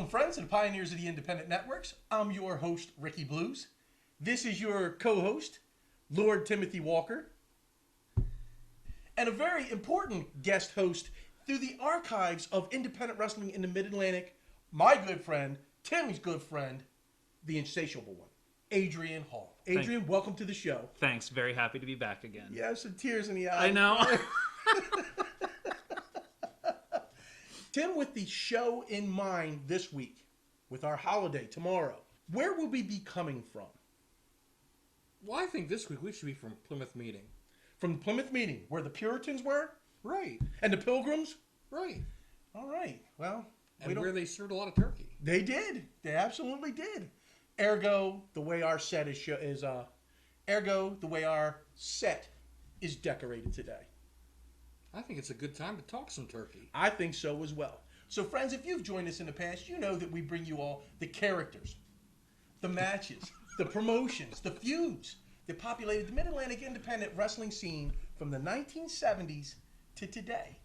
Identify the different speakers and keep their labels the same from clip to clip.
Speaker 1: Welcome, friends and pioneers of the independent networks. I'm your host, Ricky Blues. This is your co-host, Lord Timothy Walker. And a very important guest host through the archives of independent wrestling in the Mid-Atlantic, my good friend, Timmy's good friend, the insatiable one, Adrian Hall. Adrian, welcome to the show.
Speaker 2: Thanks. Very happy to be back again.
Speaker 1: Yeah, some tears in the eyes.
Speaker 2: I know.
Speaker 1: Tim, with the show in mind this week, with our holiday tomorrow, where will we be coming from?
Speaker 3: Well, I think this week we should be from Plymouth Meeting.
Speaker 1: From Plymouth Meeting, where the Puritans were?
Speaker 3: Right.
Speaker 1: And the Pilgrims?
Speaker 3: Right.
Speaker 1: All right. Well,
Speaker 3: and where they served a lot of turkey.
Speaker 1: They did. They absolutely did. Ergo, the way our set is decorated today.
Speaker 3: I think it's a good time to talk some turkey.
Speaker 1: I think so as well. So, friends, if you've joined us in the past, you know that we bring you all the characters, the matches, the promotions, the feuds that populated the Mid-Atlantic independent wrestling scene from the 1970s to today.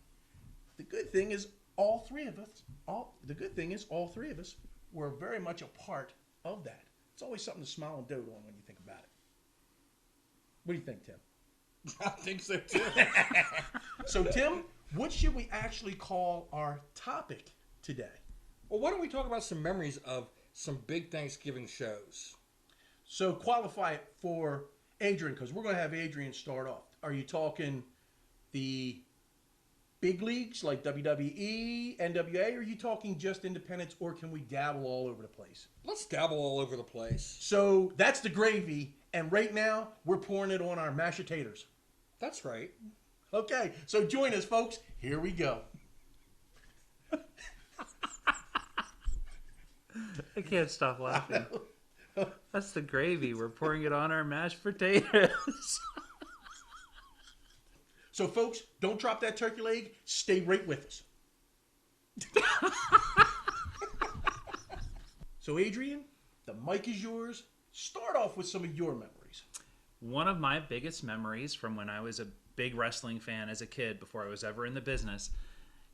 Speaker 1: The good thing is all three of us were very much a part of that. It's always something to smile and dote on when you think about it. What do you think, Tim?
Speaker 3: I think so too.
Speaker 1: So, Tim, what should we actually call our topic today?
Speaker 3: Well, why don't we talk about some memories of some big Thanksgiving shows?
Speaker 1: So, qualify it for Adrian, because we're going to have Adrian start off. Are you talking the big leagues like WWE, NWA, or are you talking just independents, or can we dabble all over the place?
Speaker 3: Let's dabble all over the place.
Speaker 1: So, that's the gravy, and right now, we're pouring it on our mashed taters.
Speaker 3: That's right.
Speaker 1: Okay, so join us, folks. Here we go.
Speaker 2: I can't stop laughing. That's the gravy. We're pouring it on our mashed potatoes.
Speaker 1: So, folks, don't drop that turkey leg. Stay right with us. So, Adrian, the mic is yours. Start off with some of your memories.
Speaker 2: One of my biggest memories from when I was a big wrestling fan as a kid before I was ever in the business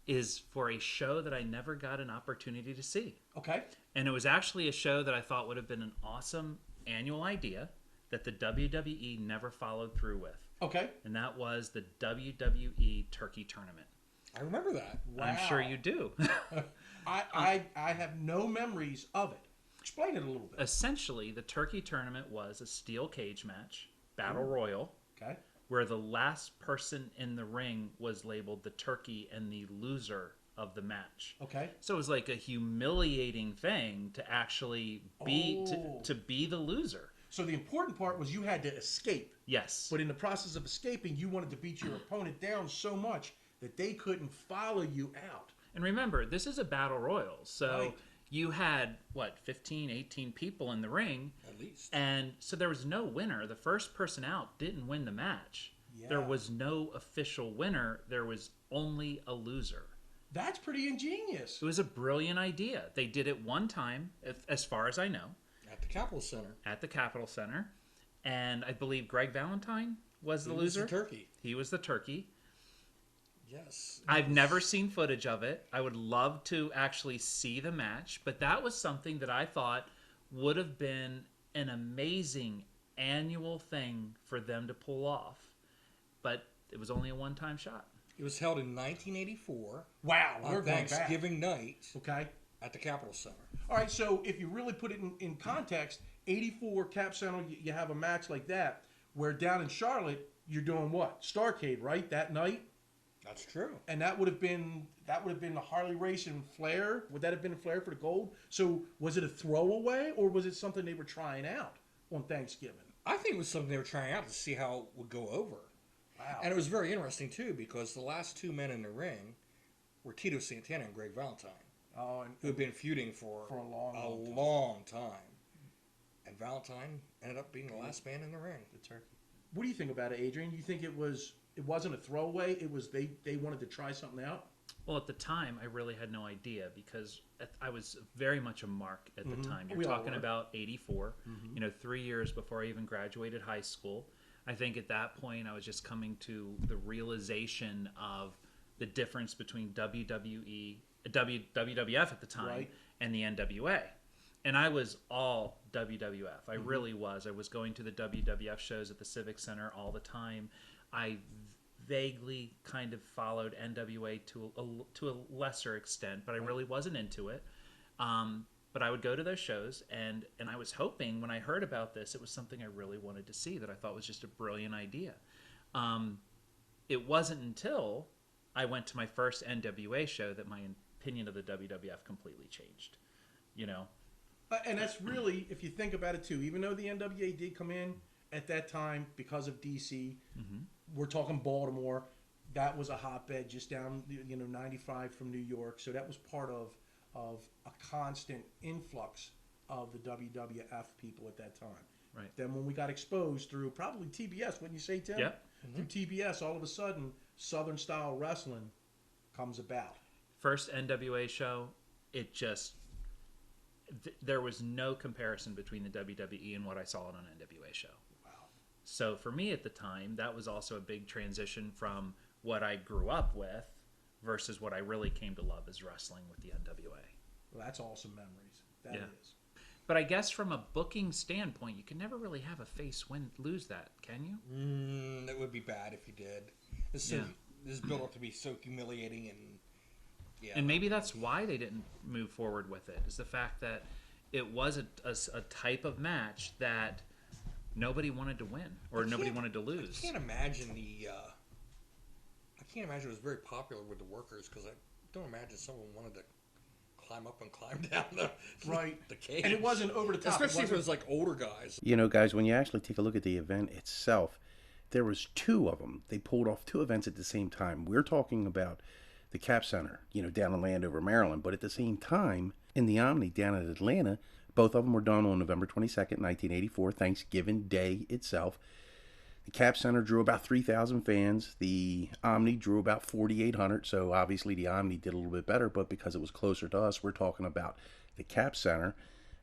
Speaker 2: is for a show that I never got an opportunity to see.
Speaker 1: Okay.
Speaker 2: And it was actually a show that I thought would have been an awesome annual idea that the WWE never followed through with.
Speaker 1: Okay.
Speaker 2: And that was the WWE Turkey Tournament.
Speaker 3: I remember that.
Speaker 1: Wow.
Speaker 2: I'm sure you do.
Speaker 1: I have no memories of it. Explain it a little bit.
Speaker 2: Essentially, the Turkey Tournament was a steel cage match, battle royal,
Speaker 1: Okay.
Speaker 2: where the last person in the ring was labeled the turkey and the loser of the match.
Speaker 1: Okay.
Speaker 2: So it was like a humiliating thing to actually be to be the loser.
Speaker 1: So the important part was you had to escape.
Speaker 2: Yes.
Speaker 1: But in the process of escaping, you wanted to beat your opponent down so much that they couldn't follow you out.
Speaker 2: And remember, this is a battle royal. So
Speaker 1: Right.
Speaker 2: you had, 15, 18 people in the ring.
Speaker 3: At least.
Speaker 2: And so there was no winner. The first person out didn't win the match.
Speaker 1: Yeah.
Speaker 2: There was no official winner. There was only a loser.
Speaker 1: That's pretty ingenious.
Speaker 2: It was a brilliant idea. They did it one time, as far as I know,
Speaker 3: At the Capitol Center.
Speaker 2: at the Capitol Center. And I believe Greg Valentine was the
Speaker 3: He
Speaker 2: loser.
Speaker 3: was the turkey.
Speaker 2: He was the turkey.
Speaker 3: Yes.
Speaker 2: I've never seen footage of it. I would love to actually see the match, but that was something that I thought would have been an amazing annual thing for them to pull off. But it was only a one-time shot.
Speaker 3: It was held in 1984
Speaker 1: Wow. We're
Speaker 3: on
Speaker 1: going back.
Speaker 3: Thanksgiving night
Speaker 1: Okay.
Speaker 3: at the Capitol Center.
Speaker 1: All right, so if you really put it in context, 84 Cap Center, you have a match like that, where down in Charlotte, you're doing what? Starcade, right? That night?
Speaker 3: That's true.
Speaker 1: And that would have been the Harley Race and Flair. Would that have been a Flair for the gold? So was it a throwaway, or was it something they were trying out on Thanksgiving?
Speaker 3: I think it was something they were trying out to see how it would go over.
Speaker 1: Wow.
Speaker 3: And it was very interesting, too, because the last two men in the ring were Tito Santana and Greg Valentine, who had been feuding for
Speaker 1: a long
Speaker 3: long time. And Valentine ended up being the last man in the ring.
Speaker 1: The turkey. What do you think about it, Adrian? You think it wasn't a throwaway? It was they wanted to try something out?
Speaker 2: Well, at the time, I really had no idea because I was very much a mark at the time. You're
Speaker 1: We all
Speaker 2: talking
Speaker 1: were.
Speaker 2: about 84, 3 years before I even graduated high school. I think at that point, I was just coming to the realization of the difference between WWF at the time
Speaker 1: Right.
Speaker 2: and the NWA. And I was all WWF. I really was. I was going to the WWF shows at the Civic Center all the time. I vaguely kind of followed NWA to a lesser extent, but I really wasn't into it. But I would go to those shows, and I was hoping when I heard about this, it was something I really wanted to see that I thought was just a brilliant idea. It wasn't until I went to my first NWA show that my opinion of the WWF completely changed. You know?
Speaker 1: And that's really, if you think about it too, even though the NWA did come in at that time because of DC, we're talking Baltimore, that was a hotbed just down, 95 from New York. So that was part of a constant influx of the WWF people at that time.
Speaker 2: Right.
Speaker 1: Then when we got exposed through probably TBS, wouldn't you say, Tim?
Speaker 2: Yeah.
Speaker 1: Through TBS, all of a sudden, Southern style wrestling comes about.
Speaker 2: First NWA show, it just... there was no comparison between the WWE and what I saw on an NWA show.
Speaker 1: Wow.
Speaker 2: So for me at the time, that was also a big transition from what I grew up with versus what I really came to love as wrestling with the NWA.
Speaker 1: Well, that's awesome memories. That is.
Speaker 2: But I guess from a booking standpoint, you can never really have a face lose that, can you?
Speaker 3: That would be bad if you did. This is built up to be so humiliating and... Yeah.
Speaker 2: And maybe that's why they didn't move forward with it, is the fact that it was a type of match that nobody wanted to win or nobody wanted to lose.
Speaker 3: I can't imagine it was very popular with the workers, because I don't imagine someone wanted to climb up and climb down the cage.
Speaker 1: And it wasn't over the top.
Speaker 3: Especially if it was like older guys.
Speaker 4: Guys, when you actually take a look at the event itself, there was two of them. They pulled off two events at the same time. We're talking about the Cap Center, down in Landover, Maryland. But at the same time, in the Omni down in Atlanta, both of them were done on November 22nd, 1984, Thanksgiving Day itself. The Cap Center drew about 3,000 fans. The Omni drew about 4,800. So obviously the Omni did a little bit better, but because it was closer to us, we're talking about the Cap Center.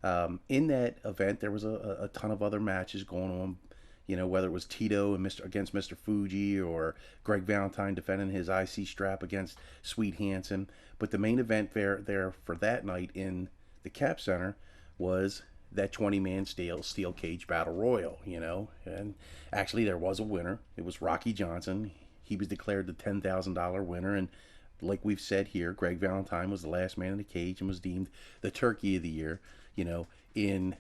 Speaker 4: In that event, there was a ton of other matches going on. Whether it was Tito and against Mr. Fuji, or Greg Valentine defending his IC strap against Sweet Hansen. But the main event there for that night in the Cap Center was that 20-man steel cage battle royal, And actually there was a winner. It was Rocky Johnson. He was declared the $10,000 winner. And like we've said here, Greg Valentine was the last man in the cage and was deemed the Turkey of the Year, in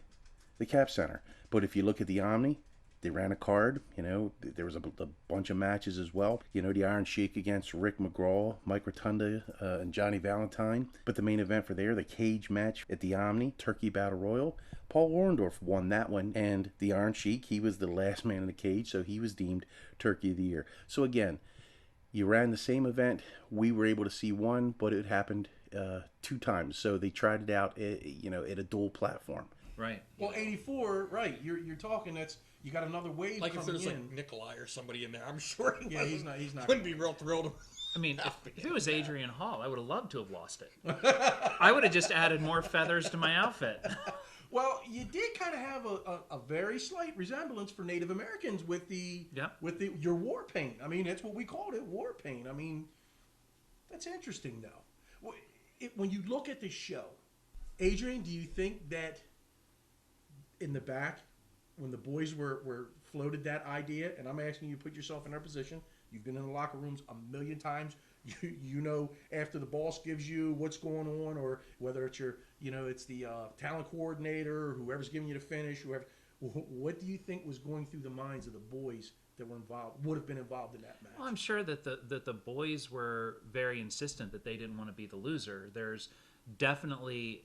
Speaker 4: the Cap Center. But if you look at the Omni, they ran a card, there was a bunch of matches as well. The Iron Sheik against Rick McGraw, Mike Rotunda, and Johnny Valentine. But the main event for there, the cage match at the Omni, Turkey Battle Royal, Paul Orndorff won that one. And the Iron Sheik, he was the last man in the cage, so he was deemed Turkey of the Year. So again, you ran the same event. We were able to see one, but it happened two times. So they tried it out, at a dual platform.
Speaker 2: Right.
Speaker 1: Well, 84, right. You're talking, you got another wave
Speaker 3: like
Speaker 1: coming
Speaker 3: if there's
Speaker 1: in.
Speaker 3: Like Nikolai or somebody in there, I'm sure
Speaker 1: he's not
Speaker 3: wouldn't be real thrilled.
Speaker 2: I mean, if it was Adrian Hall, I would have loved to have lost it. I would have just added more feathers to my outfit.
Speaker 1: Well, you did kind of have a very slight resemblance for Native Americans with your war paint. I mean, that's what we called it, war paint. I mean, that's interesting, though. When you look at the show, Adrian, do you think that in the back, when the boys were floated that idea, and I'm asking you to put yourself in their position, you've been in the locker rooms a million times, after the boss gives you what's going on, or whether it's it's the talent coordinator, or whoever's giving you the finish, what do you think was going through the minds of the boys that would have been involved in that match?
Speaker 2: Well, I'm sure that the boys were very insistent that they didn't want to be the loser. There's definitely,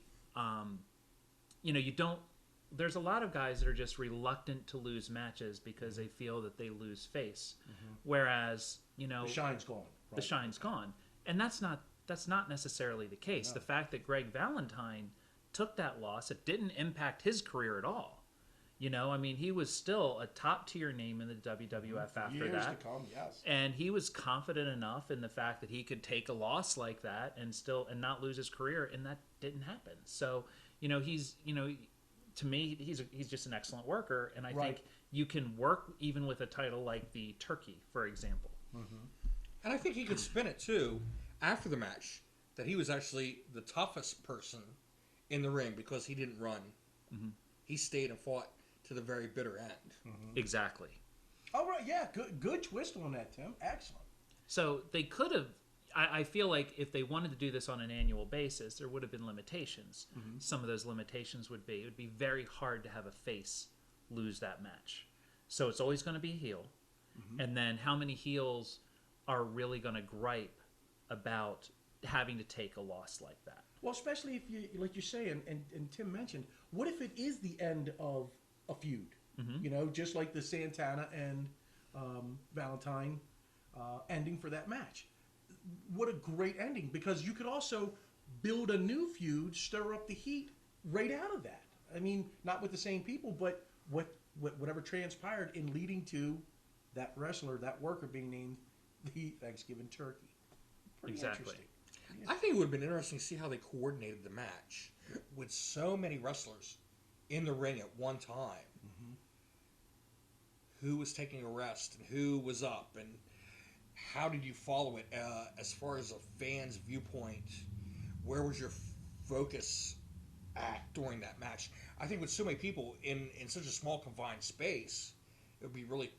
Speaker 2: there's a lot of guys that are just reluctant to lose matches because they feel that they lose face. Mm-hmm. Whereas, the
Speaker 1: shine's gone. Right?
Speaker 2: The shine's gone. And that's not necessarily the case. No. The fact that Greg Valentine took that loss, it didn't impact his career at all. He was still a top-tier name in the WWF after
Speaker 1: years
Speaker 2: that.
Speaker 1: To come, yes.
Speaker 2: And he was confident enough in the fact that he could take a loss like that and not lose his career, and that didn't happen. So, to me, he's just an excellent worker, and I think you can work even with a title like the Turkey, for example.
Speaker 1: Mm-hmm.
Speaker 3: And I think he could spin it, too, after the match, that he was actually the toughest person in the ring because he didn't run. Mm-hmm. He stayed and fought to the very bitter end.
Speaker 2: Mm-hmm. Exactly.
Speaker 1: All right, yeah, good twist on that, Tim. Excellent.
Speaker 2: So they could have... I feel like if they wanted to do this on an annual basis, there would have been limitations. Mm-hmm. Some of those limitations would be, it would be very hard to have a face lose that match. So it's always going to be a heel. Mm-hmm. And then how many heels are really going to gripe about having to take a loss like that?
Speaker 1: Well, especially if you, like you say, and Tim mentioned, what if it is the end of a feud? Mm-hmm. You know, just like the Santana and Valentine ending for that match. What a great ending, because you could also build a new feud, stir up the heat right out of that. I mean, not with the same people, but whatever transpired in leading to that wrestler, that worker being named the Thanksgiving Turkey. Pretty interesting.
Speaker 3: I think it would have been interesting to see how they coordinated the match with so many wrestlers in the ring at one time. Mm-hmm. Who was taking a rest and who was up, and how did you follow it as far as a fan's viewpoint? Where was your focus at during that match? I think with so many people in such a small confined space, it would be really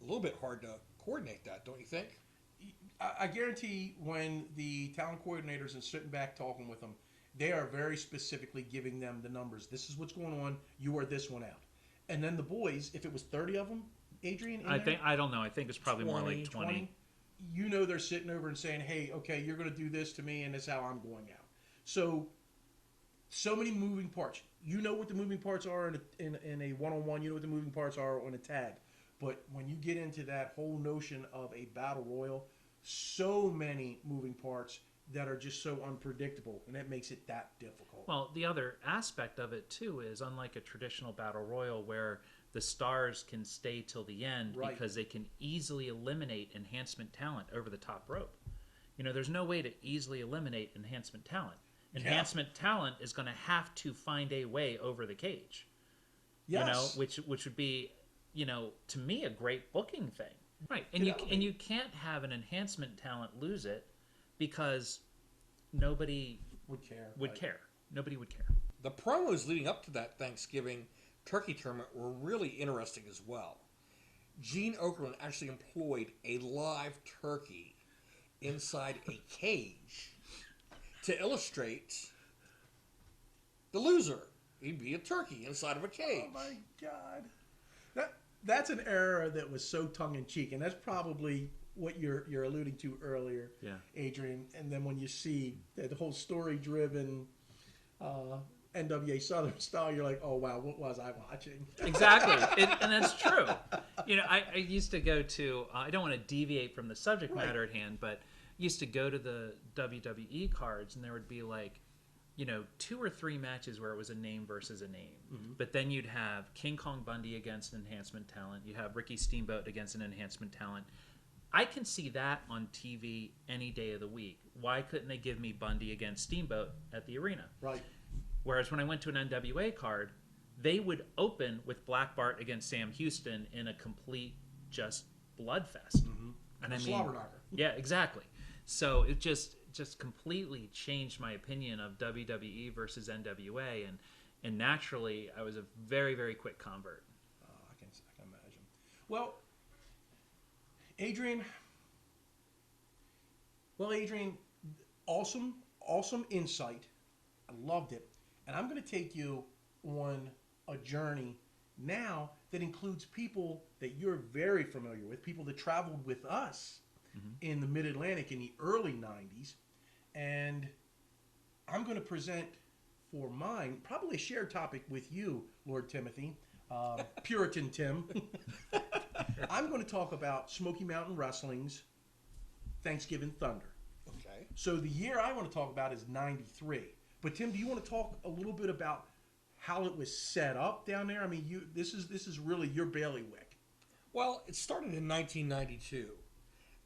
Speaker 3: a little bit hard to coordinate that, don't you think?
Speaker 1: I guarantee when the talent coordinators are sitting back talking with them, they are very specifically giving them the numbers. This is what's going on. You are this one out. And then the boys, if it was 30 of them, Adrian,
Speaker 2: I don't know. I think it's probably 20, more like 20.
Speaker 1: You know they're sitting over and saying, hey, okay, you're going to do this to me, and this is how I'm going out. So many moving parts. You know what the moving parts are in a one-on-one. You know what the moving parts are on a tag. But when you get into that whole notion of a battle royal, so many moving parts that are just so unpredictable, and that makes it that difficult.
Speaker 2: Well, the other aspect of it, too, is unlike a traditional battle royal where the stars can stay till the end, right, because they can easily eliminate enhancement talent over the top rope. You know, there's no way to easily eliminate enhancement talent. Enhancement talent is going to have to find a way over the cage. Yes. You know, which would be, you know, to me, a great booking thing. Right. And you can't have an enhancement talent lose it because nobody
Speaker 1: would care.
Speaker 2: Nobody would care.
Speaker 3: The promos leading up to that Thanksgiving Turkey Tournament were really interesting as well. Gene Okerlund actually employed a live turkey inside a cage to illustrate the loser. He'd be a turkey inside of a cage.
Speaker 1: Oh my God. That's an era that was so tongue-in-cheek, and that's probably what you're alluding to earlier, yeah, Adrian. And then when you see the whole story-driven NWA Southern style, you're like, oh, wow, what was I watching?
Speaker 2: Exactly. And that's true. You know, I used to go to, I don't want to deviate from the subject matter at hand, but used to go to the WWE cards, and there would be like, you know, 2 or 3 matches where it was a name versus a name. Mm-hmm. But then you'd have King Kong Bundy against an enhancement talent. You have Ricky Steamboat against an enhancement talent. I can see that on TV any day of the week. Why couldn't they give me Bundy against Steamboat at the arena?
Speaker 1: Right.
Speaker 2: Whereas when I went to an NWA card, they would open with Black Bart against Sam Houston in a complete just bloodfest.
Speaker 1: Mm-hmm.
Speaker 2: And I mean,
Speaker 1: slobber knocker.
Speaker 2: Yeah, exactly. So it just completely changed my opinion of WWE versus NWA, and naturally I was a very, very quick convert.
Speaker 1: I can imagine. Well, Adrian, awesome insight. I loved it. And I'm going to take you on a journey now that includes people that you're very familiar with, people that traveled with us in the Mid-Atlantic in the early 90s. And I'm going to present for mine probably a shared topic with you, Lord Timothy, Puritan Tim. I'm going to talk about Smoky Mountain Wrestling's Thanksgiving Thunder.
Speaker 3: Okay.
Speaker 1: So the year I want to talk about is 93. But Tim, do you want to talk a little bit about how it was set up down there? I mean, this is really your bailiwick.
Speaker 3: Well, it started in 1992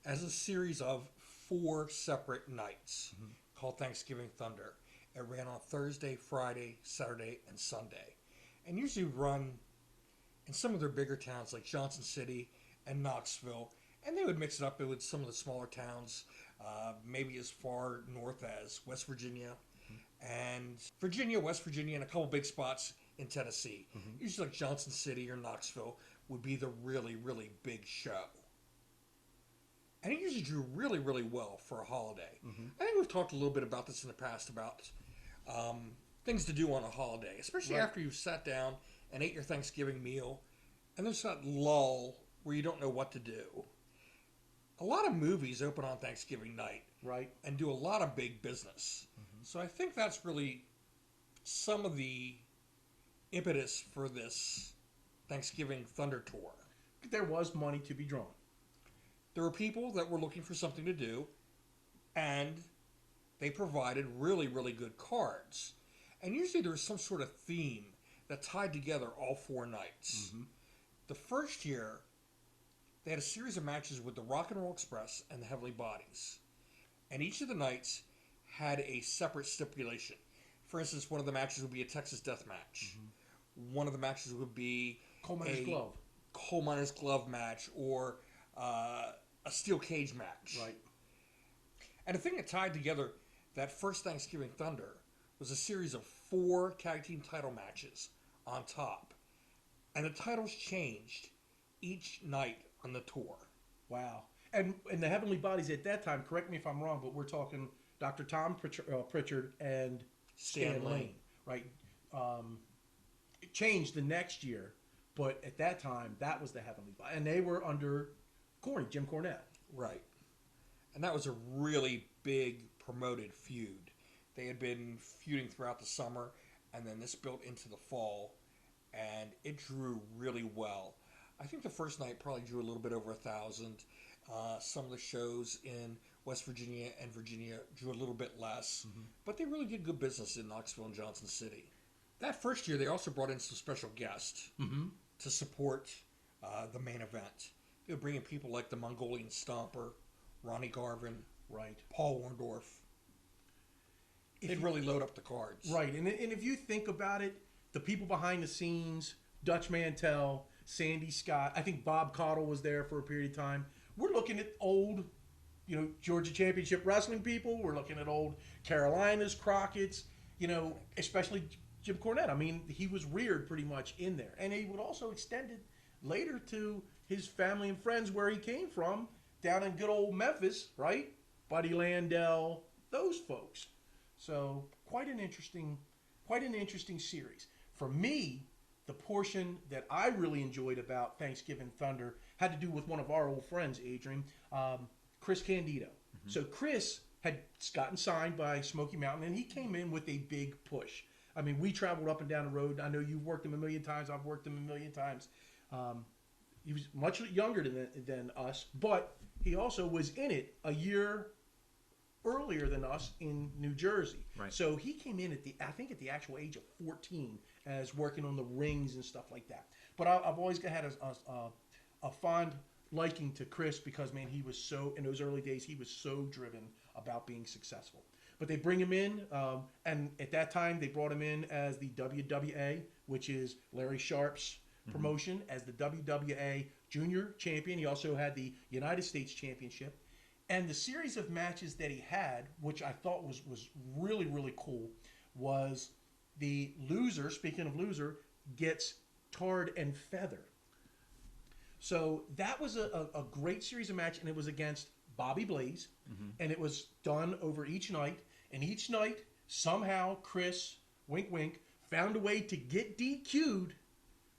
Speaker 3: as a series of 4 separate nights called Thanksgiving Thunder. It ran on Thursday, Friday, Saturday, and Sunday, and usually run in some of their bigger towns like Johnson City and Knoxville, And they would mix it up with some of the smaller towns, maybe as far north as West Virginia, and Virginia, West Virginia, and a couple big spots in Tennessee. Usually like Johnson City or Knoxville would be the really, really big show. And it usually drew really, really well for a holiday. I think we've talked a little bit about this in the past, about things to do on a holiday, especially after you've sat down and ate your Thanksgiving meal, and there's that lull where you don't know what to do. A lot of movies open on Thanksgiving night, and do a lot of big business. So I think that's really some of the impetus for this Thanksgiving Thunder Tour.
Speaker 1: There was money to be drawn.
Speaker 3: There were people that were looking for something to do, and they provided really, really good cards. And usually there was some sort of theme that tied together all 4 nights. The first year, they had a series of matches with the Rock and Roll Express and the Heavenly Bodies. And each of the nights had a separate stipulation. For instance, one of the matches would be a Texas Death Match. One of the matches would be
Speaker 1: Coal Miner's Glove
Speaker 3: match, or a steel cage match. And the thing that tied together that first Thanksgiving Thunder was a series of 4 tag team title matches on top. And the titles changed each night on the tour.
Speaker 1: Wow. And the Heavenly Bodies at that time, correct me if I'm wrong, but we're talking Dr. Tom Pritchard and Stan Lane, right? It changed the next year, but at that time, that was the Heavenly Bodies. And they were under Jim Cornette.
Speaker 3: Right. And that was a really big promoted feud. They had been feuding throughout the summer, and then this built into the fall, and it drew really well. I think the first night probably drew a little bit over 1,000. Some of the shows in West Virginia and Virginia drew a little bit less, but they really did good business in Knoxville and Johnson City. That first year, they also brought in some special guests to support the main event. They would bring in people like the Mongolian Stomper, Ronnie Garvin, Paul Orndorff. They'd really load up the cards.
Speaker 1: Right, and if you think about it, the people behind the scenes, Dutch Mantell, Sandy Scott, I think Bob Caudle was there for a period of time. We're looking at old, Georgia Championship Wrestling people. We're looking at old Carolinas, Crockett's, especially Jim Cornette. I mean, he was reared pretty much in there. And he would also extend it later to his family and friends where he came from, down in good old Memphis, right? Buddy Landell, those folks. So quite an interesting series. For me, the portion that I really enjoyed about Thanksgiving Thunder had to do with one of our old friends, Adrian, Chris Candido. So Chris had gotten signed by Smoky Mountain, and he came in with a big push. I mean, we traveled up and down the road. I know you've worked him a million times. I've worked him a million times. He was much younger than us, but he also was in it a year earlier than us in New Jersey. So he came in at the actual age of 14 as working on the rings and stuff like that. But I've always had a fond liking to Chris because, man, he was so, in those early days, he was so driven about being successful. But they bring him in, and at that time, they brought him in as the WWA, which is Larry Sharp's promotion, as the WWA Junior Champion. He also had the United States Championship. And the series of matches that he had, which I thought was really, really cool, was the loser, speaking of loser, gets tarred and feathered. So that was a great series of matches, and it was against Bobby Blaze, and it was done over each night. And each night, somehow, Chris, wink, wink, found a way to get DQ'd,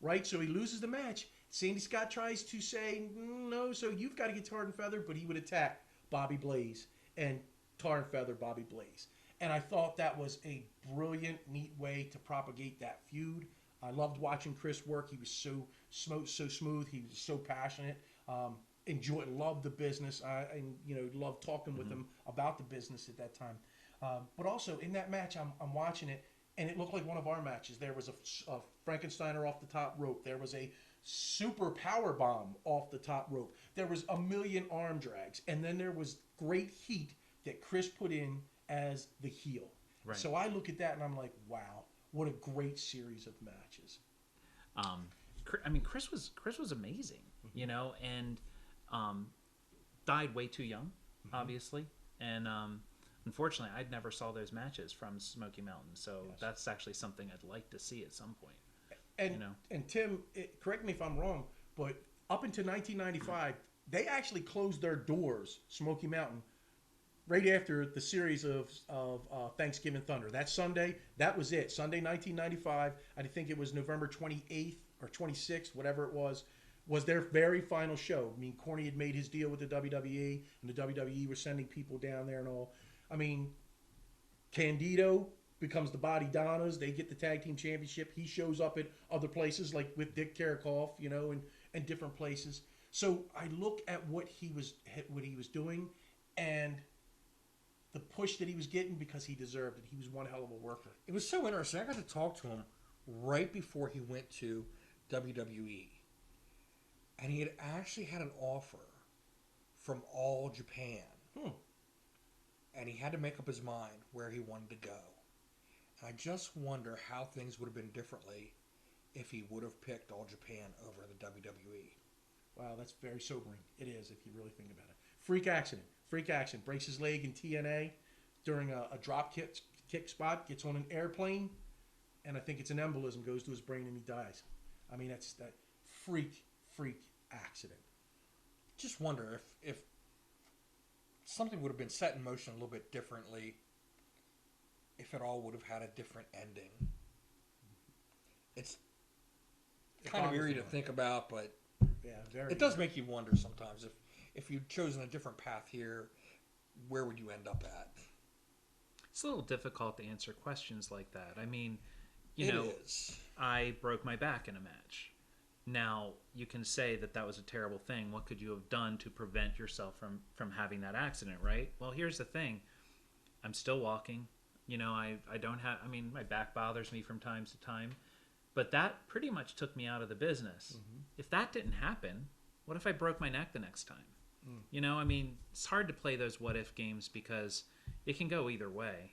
Speaker 1: right? So he loses the match. Sandy Scott tries to say, no, so you've got to get tarred and feathered, but he would attack Bobby Blaze and tar and feather Bobby Blaze. And I thought that was a brilliant, neat way to propagate that feud. I loved watching Chris work. He was so smooth. He was so passionate. Loved the business. Loved talking with him about the business at that time. But also in that match, I'm watching it, and it looked like one of our matches. There was a Frankensteiner off the top rope. There was a super power bomb off the top rope. There was a million arm drags, and then there was great heat that Chris put in as the heel. So I look at that and I'm like, wow, what a great series of matches.
Speaker 2: I mean, Chris was amazing, and died way too young, obviously, and unfortunately, I never saw those matches from Smoky Mountain. So that's actually something I'd like to see at some point.
Speaker 1: And and Tim, correct me if I'm wrong, but up until 1995, they actually closed their doors, Smoky Mountain, right after the series of Thanksgiving Thunder. That Sunday, that was it. Sunday, 1995. I think it was November 28th or 26th, whatever it was their very final show. I mean, Corny had made his deal with the WWE, and the WWE were sending people down there and all. I mean, Candido becomes the Body Donnas. They get the tag team championship. He shows up at other places like with Dick Karakoff, and different places. So I look at what he was doing, and the push that he was getting because he deserved it. He was one hell of a worker.
Speaker 3: It was so interesting. I got to talk to him right before he went to WWE, and he had actually had an offer from All Japan. And he had to make up his mind where he wanted to go. And I just wonder how things would have been differently if he would have picked All Japan over the WWE.
Speaker 1: Wow, that's very sobering. It is, if you really think about it. Freak accident. Breaks his leg in TNA during a drop kick spot, gets on an airplane, and I think it's an embolism, goes to his brain, and he dies. I mean, that's that freak accident.
Speaker 3: Just wonder if something would have been set in motion a little bit differently, if it all would have had a different ending. It's kind of eerie to think about, but it does make you wonder sometimes if you'd chosen a different path here, where would you end up at?
Speaker 2: It's a little difficult to answer questions like that. I mean,
Speaker 3: It is.
Speaker 2: I broke my back in a match. Now, you can say that was a terrible thing. What could you have done to prevent yourself from having that accident, right? Well, here's the thing. I'm still walking. I don't have... I mean, my back bothers me from time to time. But that pretty much took me out of the business. Mm-hmm. If that didn't happen, what if I broke my neck the next time? I mean, it's hard to play those what-if games because it can go either way.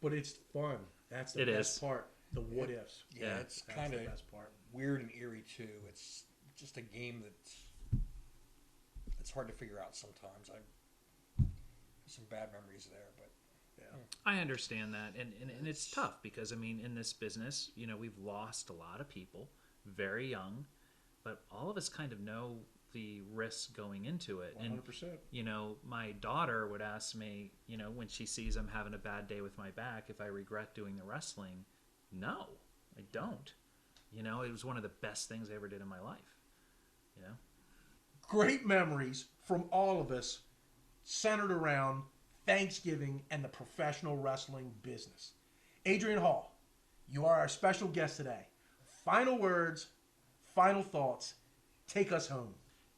Speaker 1: But it's fun. That's the best part. The what-ifs.
Speaker 3: Yeah, it's kind of weird and eerie, too. It's just a game it's hard to figure out sometimes. I have some bad memories there, but...
Speaker 2: I understand that, and it's tough because, I mean, in this business, we've lost a lot of people very young, but all of us kind of know the risks going into it.
Speaker 1: 100%.
Speaker 2: And, my daughter would ask me, when she sees I'm having a bad day with my back, if I regret doing the wrestling. No, I don't. It was one of the best things I ever did in my life.
Speaker 1: Great memories from all of us centered around Thanksgiving and the professional wrestling business. Adrian Hall, you are our special guest today. Final words, final thoughts. Take us home.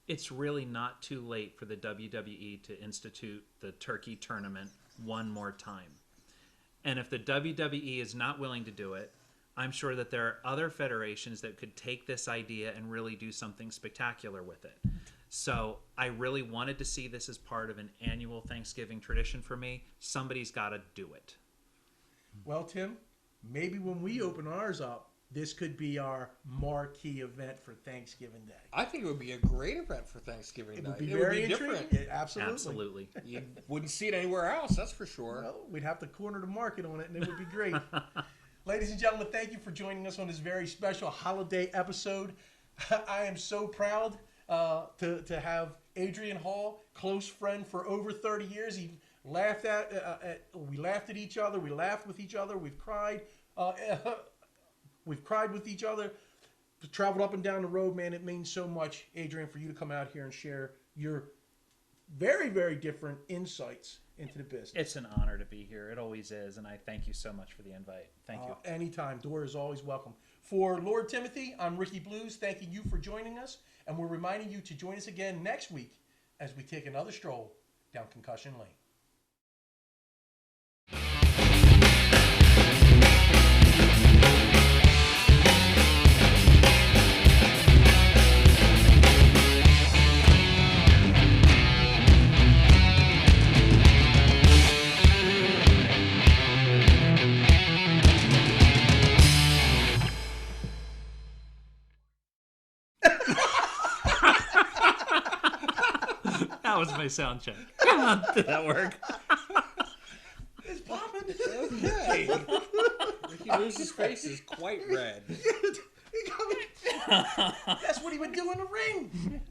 Speaker 2: It's really not too late for the WWE to institute the Turkey Tournament one more time. And if the WWE is not willing to do it, I'm sure that there are other federations that could take this idea and really do something spectacular with it. So I really wanted to see this as part of an annual Thanksgiving tradition for me. Somebody's got to do it.
Speaker 1: Well, Tim, maybe when we open ours up, this could be our marquee event for Thanksgiving Day.
Speaker 3: I think it would be a great event for Thanksgiving Day.
Speaker 1: It would be very different.
Speaker 2: Absolutely.
Speaker 3: You wouldn't see it anywhere else, that's for sure.
Speaker 1: Well, we'd have to corner the market on it, and it would be great. Ladies and gentlemen, thank you for joining us on this very special holiday episode. I am so proud to have Adrian Hall, close friend for over 30 years. He laughed we laughed at each other. We laughed with each other. We've cried. We've cried with each other. Traveled up and down the road, man. It means so much, Adrian, for you to come out here and share your very, very different insights into the business.
Speaker 2: It's an honor to be here. It always is, and I thank you so much for the invite. Thank you.
Speaker 1: Anytime. Door is always welcome. For Lord Timothy, I'm Ricky Blues, thanking you for joining us, and we're reminding you to join us again next week as we take another stroll down Concussion Lane.
Speaker 2: That was my sound check. Come on, did that work?
Speaker 1: It's popping.
Speaker 3: Okay. Ricky Blues' face is quite red.
Speaker 1: That's what he would do in the ring.